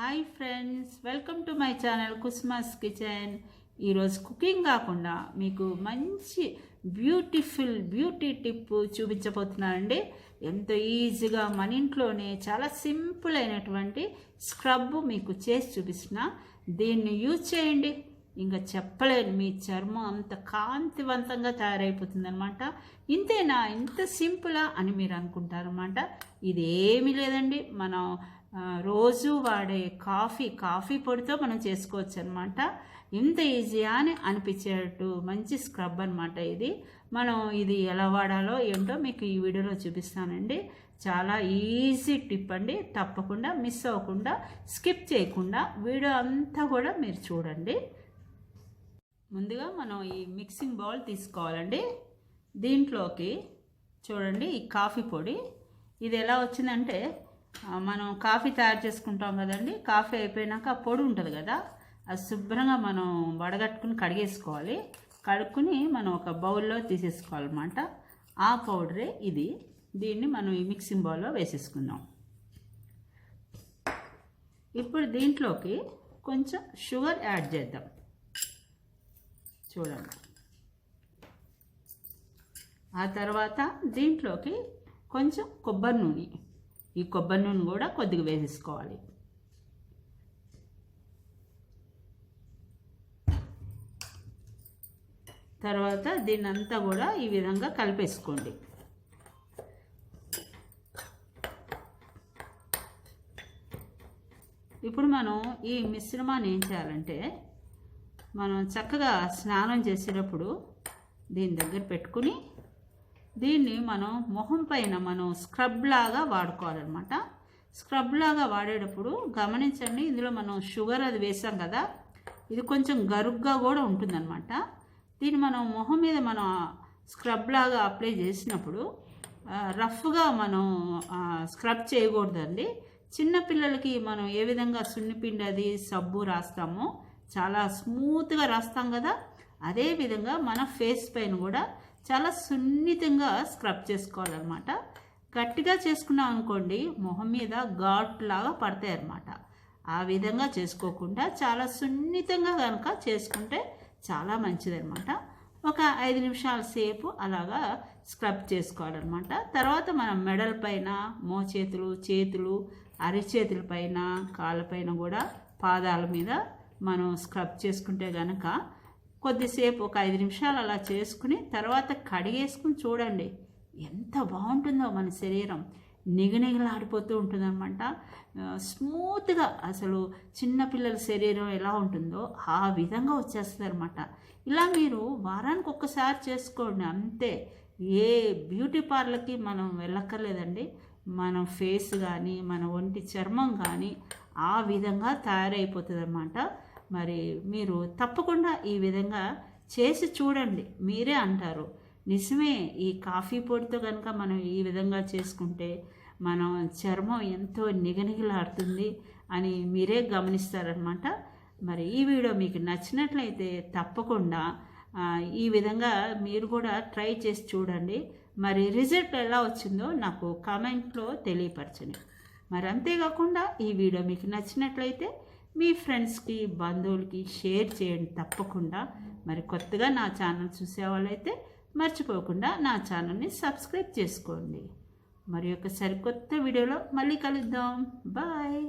Hi friends, welcome to my channel Kusuma's kitchen. ఈరోజు cooking కాకుండా మీకు మంచి బ్యూటీ టిప్ చూపించబోతున్నానండి. ఎంతో ఈజీగా మన ఇంట్లోనే చాలా సింపుల్ అయినటువంటి స్క్రబ్ మీకు చేసి చూపిస్తున్నా. దీన్ని యూజ్ చేయండి, ఇంకా చెప్పలేను, మీ చర్మం అంత కాంతివంతంగా తయారైపోతుంది అనమాట. ఇంతేనా, ఇంత సింపులా అని మీరు అనుకుంటారన్నమాట. ఇది ఏమీ లేదండి, మనం రోజు వాడే కాఫీ పొడితో మనం చేసుకోవచ్చు అనమాట. ఇంత ఈజీగా అని అనిపించేటట్టు మంచి స్క్రబ్ అనమాట ఇది. మనం ఇది ఎలా వాడాలో ఏంటో మీకు ఈ వీడియోలో చూపిస్తానండి. చాలా ఈజీ టిప్ అండి, తప్పకుండా మిస్ అవ్వకుండా స్కిప్ చేయకుండా వీడియో అంతా కూడా మీరు చూడండి. ముందుగా మనం ఈ మిక్సింగ్ బౌల్ తీసుకోవాలండి. దీంట్లోకి చూడండి ఈ కాఫీ పొడి. ఇది ఎలా వచ్చిందంటే, మనం కాఫీ తయారు చేసుకుంటాం కదండి, కాఫీ అయిపోయినాక ఆ పొడి ఉంటుంది కదా, అది శుభ్రంగా మనం వడగట్టుకుని కడిగేసుకోవాలి. కడుక్కుని మనం ఒక బౌల్లో తీసేసుకోవాలన్నమాట. ఆ పౌడరే ఇది. దీన్ని మనం ఈ మిక్సింగ్ బౌల్లో వేసేసుకుందాం. ఇప్పుడు దీంట్లోకి కొంచెం షుగర్ యాడ్ చేద్దాం. చూడండి, ఆ తర్వాత దీంట్లోకి కొంచెం కొబ్బరి నూనె, ఈ కొబ్బరి నూనె కూడా కొద్దిగా వేసేసుకోవాలి. తర్వాత దీన్ని అంతా కూడా ఈ విధంగా కలిపేసుకోండి. ఇప్పుడు మనం ఈ మిశ్రమాన్ని ఏం చేయాలంటే, మనం చక్కగా స్నానం చేసేటప్పుడు దీని దగ్గర పెట్టుకుని దీన్ని మనం మొహం పైన మనం స్క్రబ్ లాగా వాడుకోవాలన్నమాట. స్క్రబ్ లాగా వాడేటప్పుడు గమనించండి, ఇందులో మనం షుగర్ అది వేసాం కదా, ఇది కొంచెం గరుగ్గా కూడా ఉంటుందన్నమాట. దీన్ని మనం మొహం మీద మనం స్క్రబ్ లాగా అప్లై చేసినప్పుడు రఫ్గా మనం స్క్రబ్ చేయకూడదండి. చిన్నపిల్లలకి మనం ఏ విధంగా సున్నిపిండి అది సబ్బు రాస్తామో చాలా స్మూత్గా రాస్తాం కదా, అదేవిధంగా మన ఫేస్ పైన కూడా చాలా సున్నితంగా స్క్రబ్ చేసుకోవాలన్నమాట. గట్టిగా చేసుకున్నాం అనుకోండి, మొహం మీద ఘాట్లాగా పడతాయి అన్నమాట. ఆ విధంగా చేసుకోకుండా చాలా సున్నితంగా కనుక చేసుకుంటే చాలా మంచిదన్నమాట. ఒక 5 నిమిషాల సేపు అలాగా స్క్రబ్ చేసుకోవాలన్నమాట. తర్వాత మనం మెడల పైన, మోచేతులు, చేతులు, అరిచేతుల పైన, కాళ్ళపైన కూడా, పాదాల మీద మనం స్క్రబ్ చేసుకుంటే కనుక కొద్దిసేపు ఒక 5 నిమిషాలు అలా చేసుకుని తర్వాత కడిగేసుకుని చూడండి, ఎంత బాగుంటుందో మన శరీరం. నిగనిగలాడిపోతూ ఉంటుందన్నమాట. స్మూత్గా, అసలు చిన్నపిల్లల శరీరం ఎలా ఉంటుందో ఆ విధంగా వచ్చేస్తుంది అనమాట. ఇలా మీరు వారానికి ఒక్కసారి చేసుకోండి, అంతే. ఏ బ్యూటీ పార్లర్కి మనం వెళ్ళక్కర్లేదండి. మన ఫేస్ కానీ మన ఒంటి చర్మం కానీ ఆ విధంగా తయారైపోతుంది అన్నమాట. మరి మీరు తప్పకుండా ఈ విధంగా చేసి చూడండి, మీరే అంటారు నిజమే, ఈ కాఫీ పొడితో కనుక మనం ఈ విధంగా చేసుకుంటే మన చర్మం ఎంతో నిగనిగలాడుతుంది అని మీరే గమనిస్తారనమాట. మరి ఈ వీడియో మీకు నచ్చినట్లయితే తప్పకుండా ఈ విధంగా మీరు కూడా ట్రై చేసి చూడండి. మరి రిజల్ట్ ఎలా వచ్చిందో నాకు కామెంట్లో తెలియపరచండి. మరి అంతేకాకుండా ఈ వీడియో మీకు నచ్చినట్లయితే మీ ఫ్రెండ్స్కి, బంధువులకి షేర్ చేయండి తప్పకుండా. మరి కొత్తగా నా ఛానల్ చూసేవాళ్ళైతే మర్చిపోకుండా నా ఛానల్ని సబ్స్క్రైబ్ చేసుకోండి. మరి ఒక సరికొత్త వీడియోలో మళ్ళీ కలుద్దాం. బాయ్.